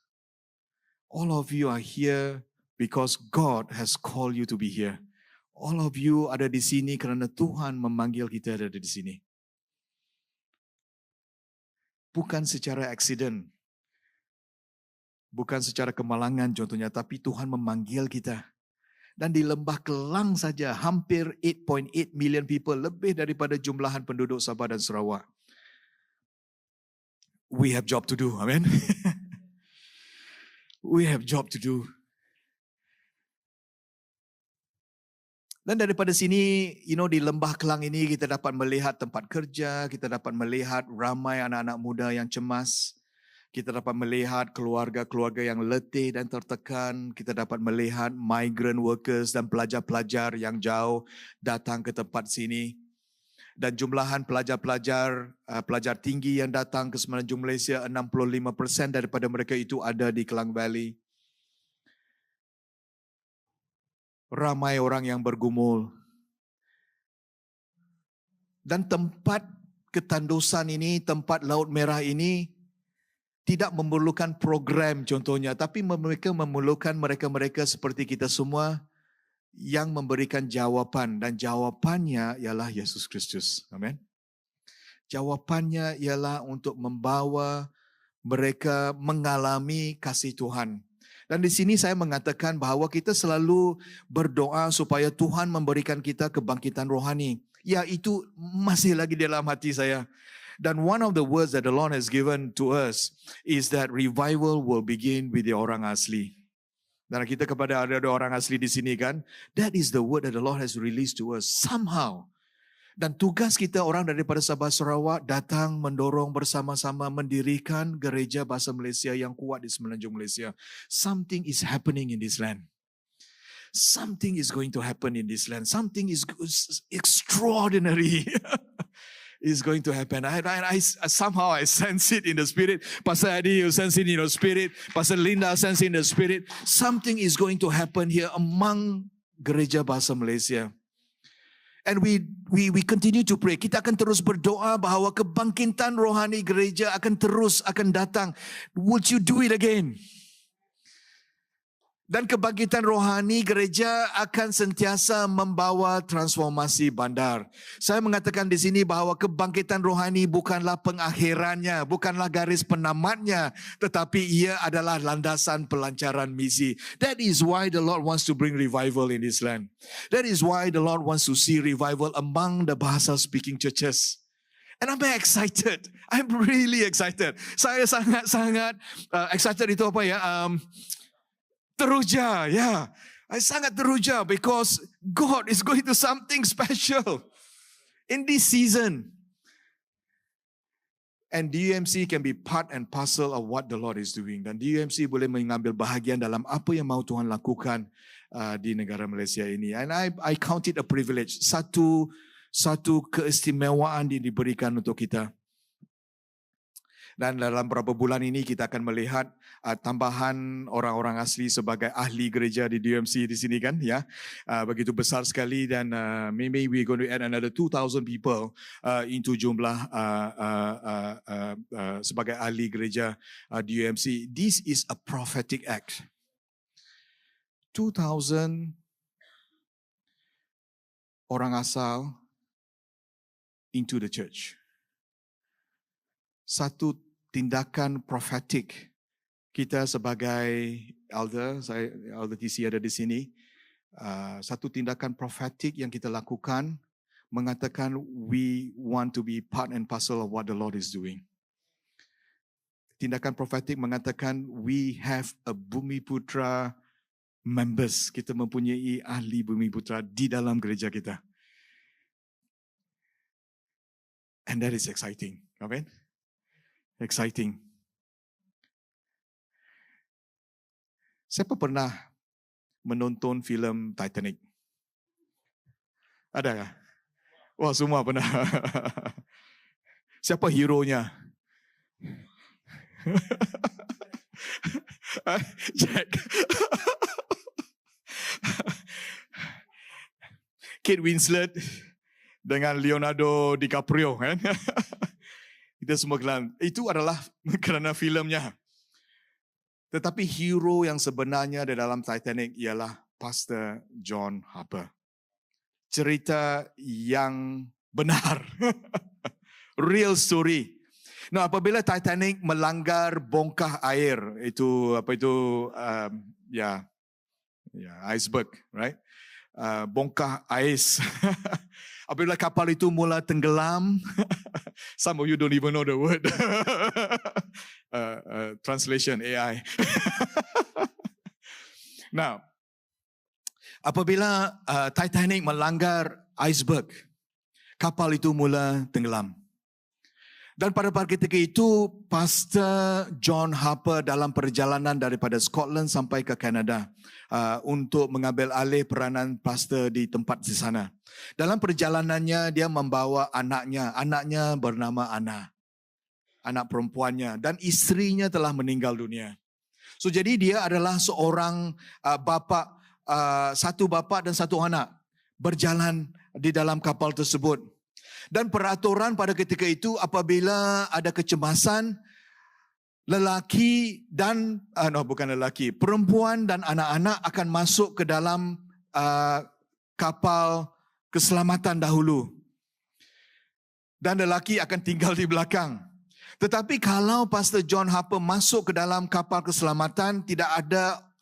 All of you are here because God has called you to be here. All of you ada di sini kerana Tuhan memanggil kita ada di sini. Bukan secara accident. Bukan secara kemalangan contohnya, tapi Tuhan memanggil kita. Dan di Lembah Kelang saja hampir 8.8 million people, lebih daripada jumlahan penduduk Sabah dan Sarawak. We have job to do, amen. We have job to do. Dan daripada sini, di Lembah Kelang ini kita dapat melihat tempat kerja, kita dapat melihat ramai anak-anak muda yang cemas, kita dapat melihat keluarga-keluarga yang letih dan tertekan, kita dapat melihat migrant workers dan pelajar-pelajar yang jauh datang ke tempat sini. Dan jumlahan pelajar-pelajar tinggi yang datang ke Semenanjung Malaysia, 65% daripada mereka itu ada di Klang Valley. Ramai orang yang bergumul. Dan tempat ketandusan ini, tempat Laut Merah ini tidak memerlukan program contohnya, tapi mereka memerlukan mereka-mereka seperti kita semua yang memberikan jawapan, dan jawapannya ialah Yesus Kristus. Amin. Jawapannya ialah untuk membawa mereka mengalami kasih Tuhan. Dan di sini saya mengatakan bahawa kita selalu berdoa supaya Tuhan memberikan kita kebangkitan rohani. Ya, itu masih lagi dalam hati saya. Dan one of the words that the Lord has given to us is that revival will begin with the orang asli. Dan kita kepada ada orang asli di sini kan, that is the word that the Lord has released to us somehow. Dan tugas kita orang daripada Sabah Sarawak datang mendorong bersama-sama mendirikan gereja bahasa Malaysia yang kuat di Semenanjung Malaysia. Something is happening in this land. Something is going to happen in this land. Something is extraordinary. Is going to happen. I somehow I sense it in the spirit. Pastor Adi, you sense it in your spirit. Pastor Linda sense it in the spirit. Something is going to happen here among gereja bahasa Malaysia. And we continue to pray. Kita akan terus berdoa bahawa kebangkitan rohani gereja akan datang. Would you do it again? Dan kebangkitan rohani gereja akan sentiasa membawa transformasi bandar. Saya mengatakan di sini bahawa kebangkitan rohani bukanlah pengakhirannya, bukanlah garis penamatnya, tetapi ia adalah landasan pelancaran misi. That is why the Lord wants to bring revival in this land. That is why the Lord wants to see revival among the bahasa speaking churches. And I'm excited. I'm really excited. Saya sangat excited itu apa ya? Teruja, ya. I sangat teruja because God is going to something special in this season. And DUMC can be part and parcel of what the Lord is doing. Dan DUMC boleh mengambil bahagian dalam apa yang mau Tuhan lakukan di negara Malaysia ini. And I count it a privilege. Satu keistimewaan yang diberikan untuk kita. Dan dalam beberapa bulan ini kita akan melihat tambahan orang-orang asli sebagai ahli gereja di DUMC di sini kan, ya. Begitu besar sekali dan maybe we're going to add another 2,000 people into jumlah sebagai ahli gereja DUMC. This is a prophetic act. 2,000 orang asal into the church. Satu tindakan profetik kita sebagai elder, elder TC ada di sini, satu tindakan profetik yang kita lakukan mengatakan we want to be part and parcel of what the Lord is doing. Tindakan profetik mengatakan we have a Bumi Putra members, kita mempunyai ahli Bumi Putra di dalam gereja kita. And that is exciting, amen? Exciting. Siapa pernah menonton filem Titanic? Ada kah? Wah, semua pernah. Siapa hero-nya? Jack. Kate Winslet dengan Leonardo DiCaprio, kan? Kita semua kenal. Itu adalah kerana filmnya. Tetapi hero yang sebenarnya di dalam Titanic ialah Pastor John Harper. Cerita yang benar. Real story. Nah, apabila Titanic melanggar bongkah air, itu iceberg, right? Bongkah ais. Apabila kapal itu mula tenggelam, some of you don't even know the word. Translation AI. Now, apabila Titanic melanggar iceberg, kapal itu mula tenggelam. Dan pada ketika itu, Pastor John Harper dalam perjalanan daripada Scotland sampai ke Kanada untuk mengambil alih peranan pastor di tempat di sana. Dalam perjalanannya, dia membawa anaknya bernama Anna, anak perempuannya, dan istrinya telah meninggal dunia. So jadi dia adalah seorang satu bapa dan satu anak berjalan di dalam kapal tersebut. Dan peraturan pada ketika itu apabila ada kecemasan, perempuan dan anak-anak akan masuk ke dalam kapal keselamatan dahulu. Dan lelaki akan tinggal di belakang. Tetapi kalau Pastor John Harper masuk ke dalam kapal keselamatan,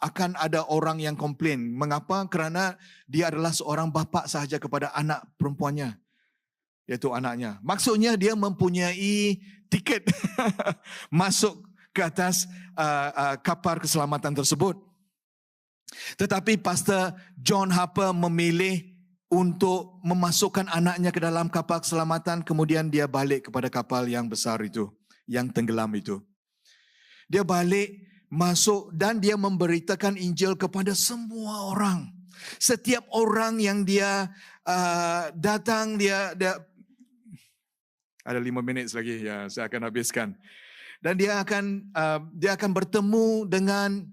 akan ada orang yang komplain. Mengapa? Kerana dia adalah seorang bapa sahaja kepada anak perempuannya, iaitu anaknya. Maksudnya dia mempunyai tiket masuk ke atas kapal keselamatan tersebut. Tetapi Pastor John Harper memilih untuk memasukkan anaknya ke dalam kapal keselamatan, kemudian dia balik kepada kapal yang besar itu, yang tenggelam itu. Dia balik, masuk dan dia memberitakan Injil kepada semua orang. Setiap orang yang dia datang, dia ada 5 minit lagi, ya saya akan habiskan. Dan dia akan bertemu dengan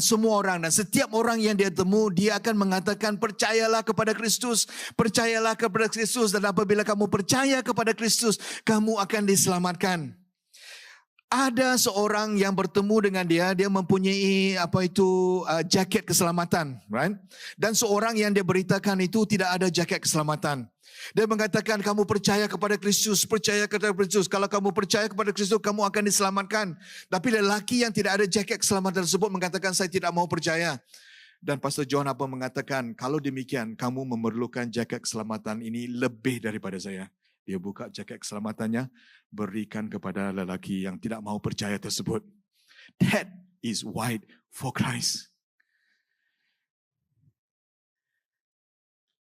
semua orang, dan setiap orang yang dia temu, dia akan mengatakan percayalah kepada Kristus, percayalah kepada Kristus, dan apabila kamu percaya kepada Kristus, kamu akan diselamatkan. Ada seorang yang bertemu dengan dia mempunyai jaket keselamatan, right? Dan seorang yang dia beritakan itu tidak ada jaket keselamatan. Dia mengatakan kamu percaya kepada Kristus, percaya kepada Kristus. Kalau kamu percaya kepada Kristus, kamu akan diselamatkan. Tapi lelaki yang tidak ada jaket keselamatan tersebut mengatakan saya tidak mau percaya. Dan Pastor John Harper mengatakan kalau demikian kamu memerlukan jaket keselamatan ini lebih daripada saya. Dia buka jaket keselamatannya, berikan kepada lelaki yang tidak mau percaya tersebut. That is white for Christ.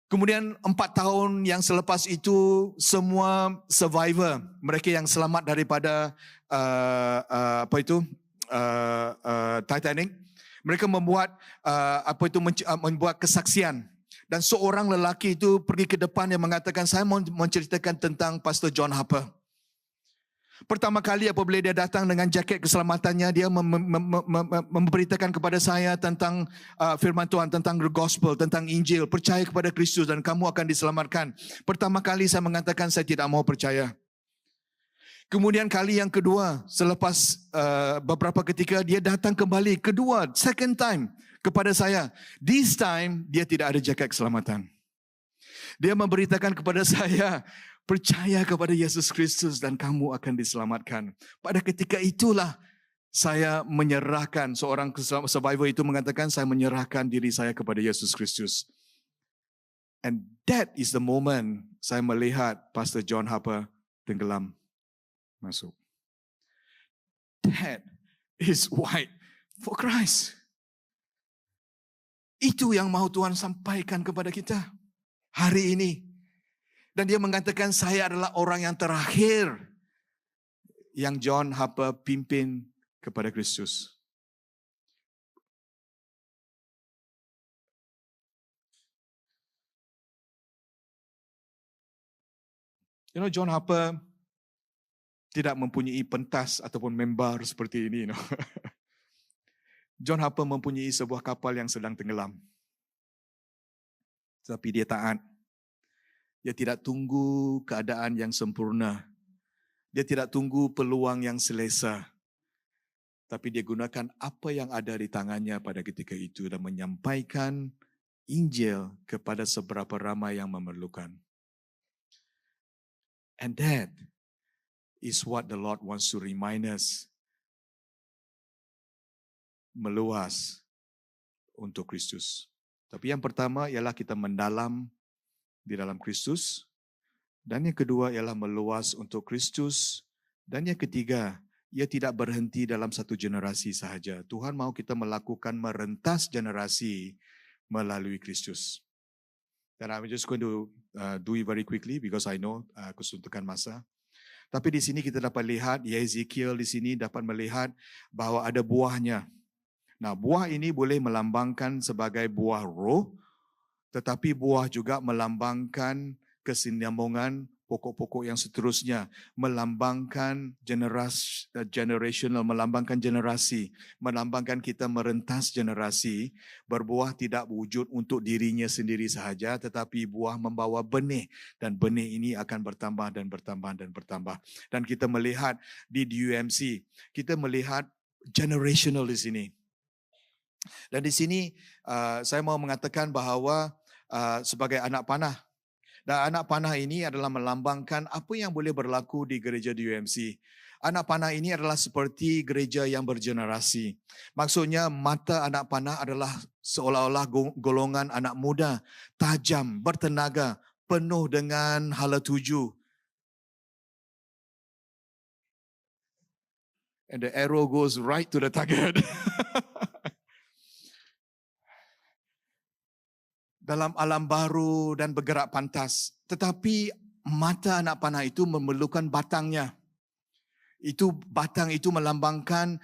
Kemudian 4 tahun yang selepas itu, semua survivor, mereka yang selamat daripada Titanic, mereka membuat membuat kesaksian. Dan seorang lelaki itu pergi ke depan yang mengatakan, saya mau menceritakan tentang Pastor John Harper. Pertama kali apabila dia datang dengan jaket keselamatannya, dia memberitakan kepada saya tentang firman Tuhan, tentang the gospel, tentang Injil. Percaya kepada Kristus dan kamu akan diselamatkan. Pertama kali saya mengatakan saya tidak mau percaya. Kemudian kali yang kedua, selepas beberapa ketika dia datang kembali, second time kepada saya. This time dia tidak ada jaket keselamatan. Dia memberitakan kepada saya, percaya kepada Yesus Kristus dan kamu akan diselamatkan. Pada ketika itulah saya menyerahkan, seorang survivor itu mengatakan saya menyerahkan diri saya kepada Yesus Kristus. And that is the moment saya melihat Pastor John Harper tenggelam masuk. That is white for Christ. Itu yang mau Tuhan sampaikan kepada kita hari ini. Dan dia mengatakan saya adalah orang yang terakhir yang John Harper pimpin kepada Kristus. You know, John Harper tidak mempunyai pentas ataupun member seperti ini. You know. John Harper mempunyai sebuah kapal yang sedang tenggelam. Tapi dia taat. Dia tidak tunggu keadaan yang sempurna. Dia tidak tunggu peluang yang selesa. Tapi dia gunakan apa yang ada di tangannya pada ketika itu dan menyampaikan Injil kepada seberapa ramai yang memerlukan. And that is what the Lord wants to remind us. Meluas untuk Kristus. Tapi yang pertama ialah kita mendalam di dalam Kristus. Dan yang kedua ialah meluas untuk Kristus. Dan yang ketiga, ia tidak berhenti dalam satu generasi sahaja. Tuhan mahu kita melakukan merentas generasi melalui Kristus. Dan I'm just going to do it very quickly because I know kesuntukan masa. Tapi di sini kita dapat lihat, Yeskiel di sini dapat melihat bahawa ada buahnya. Nah, buah ini boleh melambangkan sebagai buah roh, tetapi buah juga melambangkan kesinambungan pokok-pokok yang seterusnya, melambangkan generational, melambangkan generasi, melambangkan kita merentas generasi, berbuah tidak wujud untuk dirinya sendiri sahaja, tetapi buah membawa benih, dan benih ini akan bertambah dan bertambah dan bertambah. Dan kita melihat di UMC, kita melihat generational di sini. Dan di sini saya mau mengatakan bahawa sebagai anak panah, dan anak panah ini adalah melambangkan apa yang boleh berlaku di gereja di UMC. Anak panah ini adalah seperti gereja yang bergenerasi. Maksudnya mata anak panah adalah seolah-olah golongan anak muda, tajam, bertenaga, penuh dengan hala tuju. And the arrow goes right to the target. Dalam alam baru dan bergerak pantas. Tetapi mata anak panah itu memerlukan batangnya. Batang itu melambangkan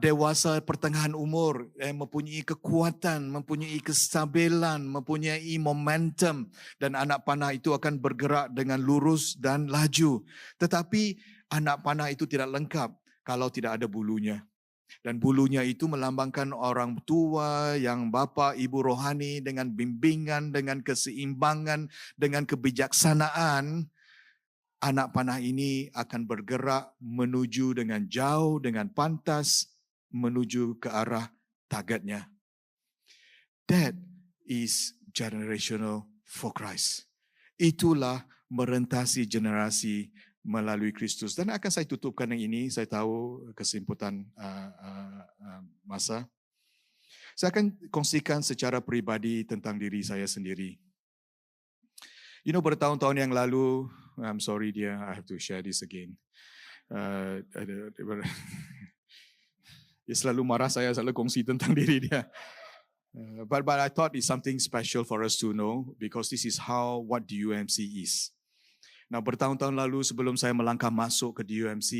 dewasa pertengahan umur, mempunyai kekuatan, mempunyai kestabilan, mempunyai momentum, dan anak panah itu akan bergerak dengan lurus dan laju. Tetapi anak panah itu tidak lengkap kalau tidak ada bulunya. Dan bulunya itu melambangkan orang tua yang bapa, ibu rohani dengan bimbingan, dengan keseimbangan, dengan kebijaksanaan. Anak panah ini akan bergerak menuju dengan jauh, dengan pantas, menuju ke arah targetnya. That is generational for Christ. Itulah merentasi generasi melalui Kristus. Dan akan saya tutupkan yang ini, saya tahu kesimpulan masa. Saya akan kongsikan secara peribadi tentang diri saya sendiri. Bertahun-tahun yang lalu, I'm sorry dear, I have to share this again. Dia selalu marah saya, selalu kongsi tentang diri dia. But I thought it's something special for us to know because this is what the UMC is. Nah, bertahun-tahun lalu sebelum saya melangkah masuk ke DUMC,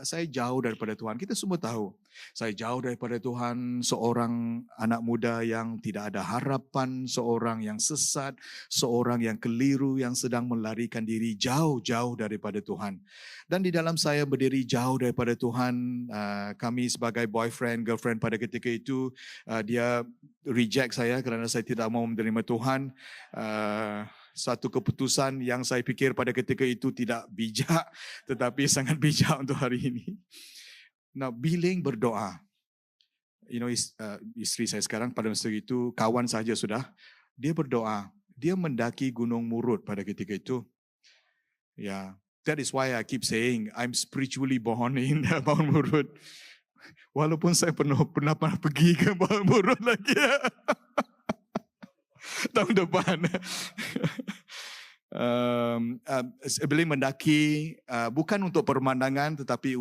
saya jauh daripada Tuhan. Kita semua tahu, saya jauh daripada Tuhan, seorang anak muda yang tidak ada harapan, seorang yang sesat, seorang yang keliru, yang sedang melarikan diri jauh-jauh daripada Tuhan. Dan di dalam saya berdiri jauh daripada Tuhan, kami sebagai boyfriend, girlfriend pada ketika itu, dia reject saya kerana saya tidak mau menerima Tuhan. Satu keputusan yang saya fikir pada ketika itu tidak bijak, tetapi sangat bijak untuk hari ini. Nah, Billing berdoa. Isteri saya sekarang pada masa itu kawan saja sudah. Dia berdoa. Dia mendaki Gunung Murud pada ketika itu. Ya, that is why I keep saying I'm spiritually born in Mount Murud. Walaupun saya pernah pergi ke Mount Murud lagi. Tahun depan. Beliau mendaki bukan untuk pemandangan, tetapi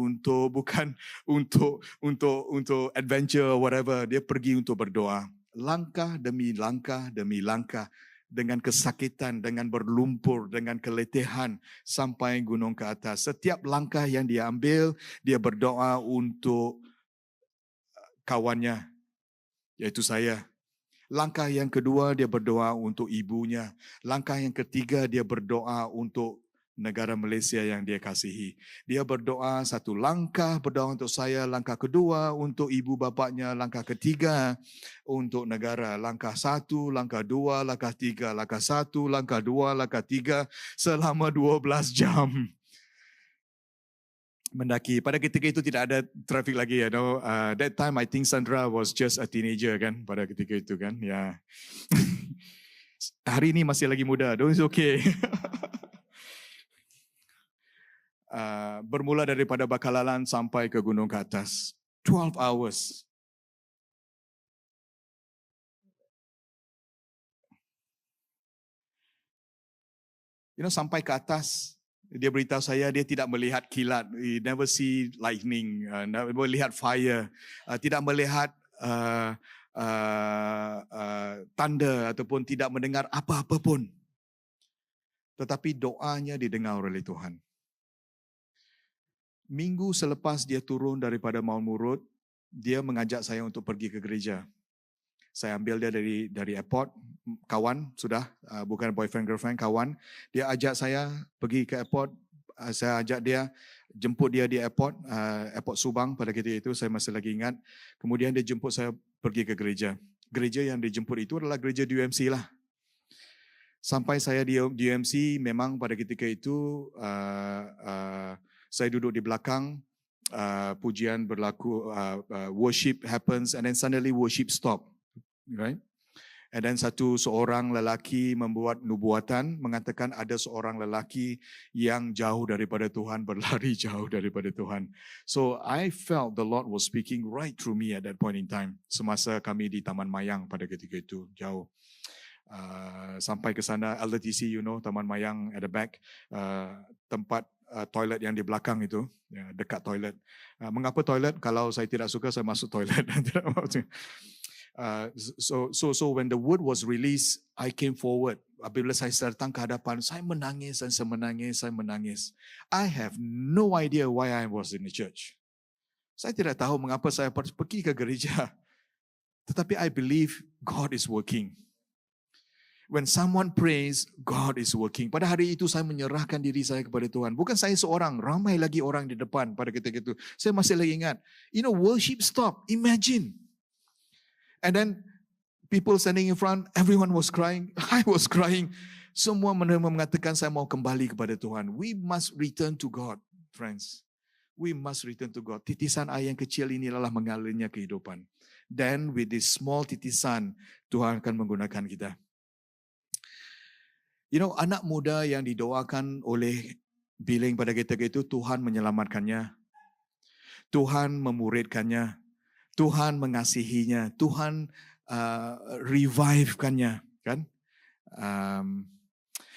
bukan untuk adventure whatever. Dia pergi untuk berdoa. Langkah demi langkah demi langkah, dengan kesakitan, dengan berlumpur, dengan keletihan sampai gunung ke atas. Setiap langkah yang dia ambil, dia berdoa untuk kawannya, yaitu saya. Langkah yang kedua, dia berdoa untuk ibunya. Langkah yang ketiga, dia berdoa untuk negara Malaysia yang dia kasihi. Dia berdoa satu langkah, berdoa untuk saya. Langkah kedua untuk ibu bapaknya. Langkah ketiga untuk negara. Langkah satu, langkah dua, langkah tiga. Langkah satu, langkah dua, langkah tiga. Selama 12 jam. Mendaki. Pada ketika itu tidak ada traffic lagi, you know. That time I think Sandra was just a teenager kan, pada ketika itu kan. Ya. Hari ini masih lagi muda, it's okay. Bermula daripada Bakalalan sampai ke gunung ke atas. 12 hours. You know, sampai ke atas, dia beritahu saya dia tidak melihat kilat, he never see lightning, never melihat fire, tidak melihat tanda ataupun tidak mendengar apa-apa pun. Tetapi doanya didengar oleh Tuhan. Minggu selepas dia turun daripada Mount Murud, dia mengajak saya untuk pergi ke gereja. Saya ambil dia dari airport, kawan sudah, bukan boyfriend girlfriend, kawan. Dia ajak saya pergi ke airport, saya ajak dia, jemput dia di airport, airport Subang pada ketika itu, saya masih lagi ingat. Kemudian dia jemput saya pergi ke gereja. Gereja yang dijemput itu adalah gereja DUMC lah. Sampai saya di DUMC, memang pada ketika itu, saya duduk di belakang, pujian berlaku, worship happens, and then suddenly worship stop. Right? And then seorang lelaki membuat nubuatan, mengatakan ada seorang lelaki yang jauh daripada Tuhan, berlari jauh daripada Tuhan. So I felt the Lord was speaking right through me at that point in time. Semasa kami di Taman Mayang pada ketika itu, jauh. Sampai ke sana, LTC, you know, Taman Mayang at the back, tempat toilet yang di belakang itu, ya, dekat toilet. Mengapa toilet? Kalau saya tidak suka, saya masuk toilet. So when the word was released, I came forward. Apabila saya datang ke hadapan, saya menangis dan saya menangis. I have no idea why I was in the church. Saya tidak tahu mengapa saya pergi ke gereja. Tetapi I believe God is working. When someone prays, God is working. Pada hari itu saya menyerahkan diri saya kepada Tuhan. Bukan saya seorang, ramai lagi orang di depan pada ketika itu. Saya masih lagi ingat. You know, worship stop. Imagine. And then people standing in front, everyone was crying. I was crying. Semua mengatakan saya mau kembali kepada Tuhan. We must return to God, friends. We must return to God. Titisan air yang kecil ini adalah mengalirnya kehidupan. Then with this small titisan, Tuhan akan menggunakan kita. You know, anak muda yang didoakan oleh Billing pada ketika itu, Tuhan menyelamatkannya. Tuhan memuridkannya. Tuhan mengasihinya, Tuhan revive-kannya, kan?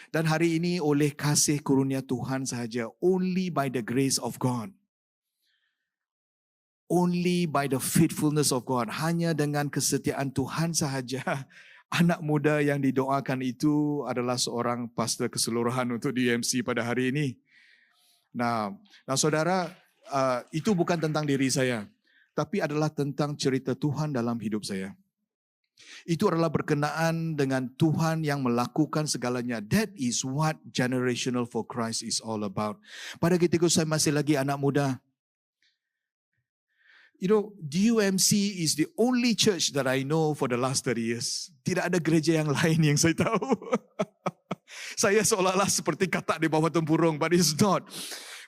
Dan hari ini oleh kasih karunia Tuhan sahaja, only by the grace of God, only by the faithfulness of God, hanya dengan kesetiaan Tuhan sahaja, anak muda yang didoakan itu adalah seorang pastor keseluruhan untuk DUMC pada hari ini. Nah saudara, itu bukan tentang diri saya. Tapi adalah tentang cerita Tuhan dalam hidup saya. Itu adalah berkenaan dengan Tuhan yang melakukan segalanya. That is what Generational for Christ is all about. Pada ketika saya masih lagi anak muda, you know, DUMC is the only church that I know for the last 30 years. Tidak ada gereja yang lain yang saya tahu. Saya seolah-olah seperti katak di bawah tempurung, but it's not.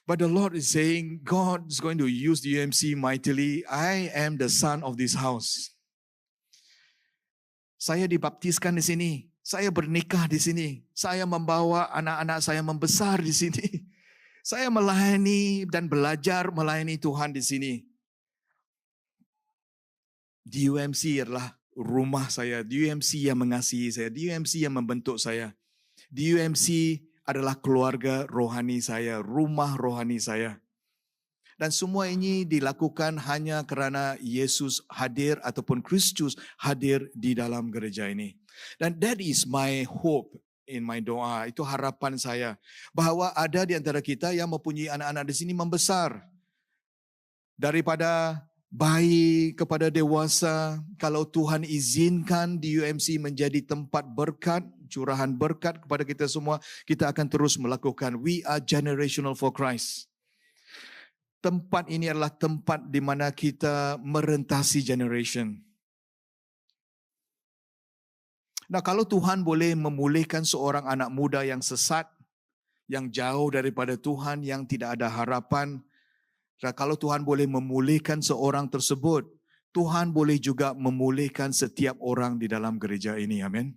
But the Lord is saying, God is going to use the UMC mightily. I am the son of this house. Saya dibaptiskan di sini. Saya bernikah di sini. Saya membawa anak-anak saya membesar di sini. Saya melayani dan belajar melayani Tuhan di sini. Di UMC adalah rumah saya. Di UMC yang mengasihi saya. Di UMC yang membentuk saya. Di UMC adalah keluarga rohani saya, rumah rohani saya. Dan semua ini dilakukan hanya kerana Yesus hadir ataupun Kristus hadir di dalam gereja ini. Dan that is my hope in my doa. Itu harapan saya. Bahawa ada di antara kita yang mempunyai anak-anak di sini membesar. Daripada bayi kepada dewasa, kalau Tuhan izinkan di UMC menjadi tempat berkat, curahan berkat kepada kita semua, kita akan terus melakukan. We are Generational for Christ. Tempat ini adalah tempat di mana kita merentasi generation. Nah, kalau Tuhan boleh memulihkan seorang anak muda yang sesat, yang jauh daripada Tuhan, yang tidak ada harapan, Kalau Tuhan boleh memulihkan seorang tersebut, Tuhan boleh juga memulihkan setiap orang di dalam gereja ini. Amin.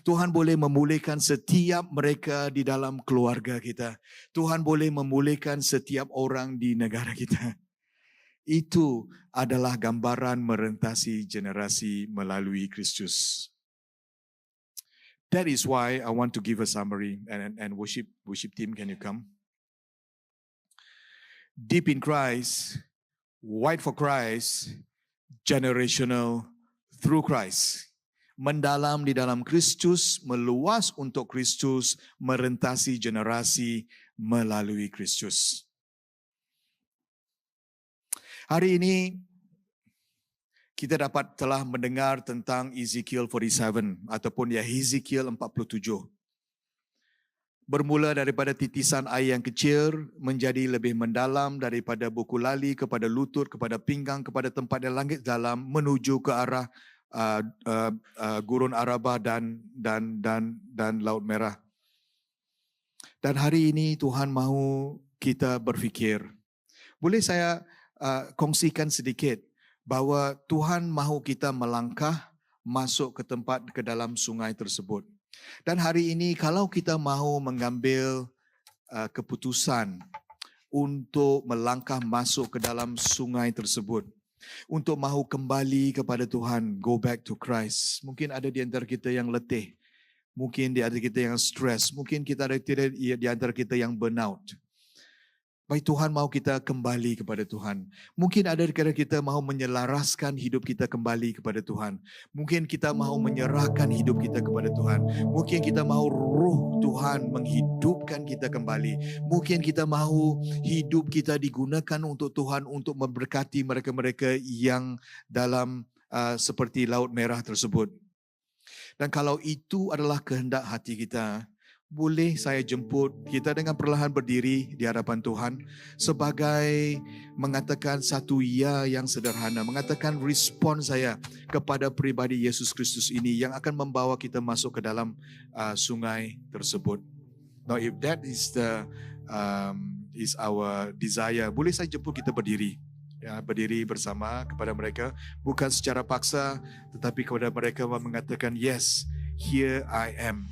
Tuhan boleh memulihkan setiap mereka di dalam keluarga kita. Tuhan boleh memulihkan setiap orang di negara kita. Itu adalah gambaran merentasi generasi melalui Kristus. That is why I want to give a summary, and worship team, can you come? Deep in Christ, wide for Christ, generational through Christ. Mendalam di dalam Kristus, meluas untuk Kristus, merentasi generasi melalui Kristus. Hari ini kita telah mendengar tentang Ezekiel 47 ataupun Hezekiel 47. Bermula daripada titisan air yang kecil menjadi lebih mendalam, daripada buku lali kepada lutut, kepada pinggang, kepada tempat yang langit dalam, menuju ke arah Gurun Arabah dan Laut Merah. Dan hari ini Tuhan mahu kita berfikir. Boleh saya kongsikan sedikit bahawa Tuhan mahu kita melangkah masuk ke dalam sungai tersebut. Dan hari ini kalau kita mahu mengambil keputusan untuk melangkah masuk ke dalam sungai tersebut, untuk mahu kembali kepada Tuhan, go back to Christ. Mungkin ada di antara kita yang letih, mungkin di antara kita yang stres, mungkin kita ada di antara kita yang burnout. Baik, Tuhan mahu kita kembali kepada Tuhan. Mungkin ada di antara kita mahu menyelaraskan hidup kita kembali kepada Tuhan. Mungkin kita mahu menyerahkan hidup kita kepada Tuhan. Mungkin kita mahu roh Tuhan menghidupkan kita kembali. Mungkin kita mahu hidup kita digunakan untuk Tuhan untuk memberkati mereka-mereka yang dalam seperti Laut Merah tersebut. Dan kalau itu adalah kehendak hati kita, boleh saya jemput kita dengan perlahan berdiri di hadapan Tuhan sebagai mengatakan satu ya yang sederhana, mengatakan respon saya kepada pribadi Yesus Kristus ini yang akan membawa kita masuk ke dalam sungai tersebut. Now, if that is is our desire, boleh saya jemput kita berdiri. Ya, berdiri bersama kepada mereka, bukan secara paksa, tetapi kepada mereka mengatakan, yes, here I am.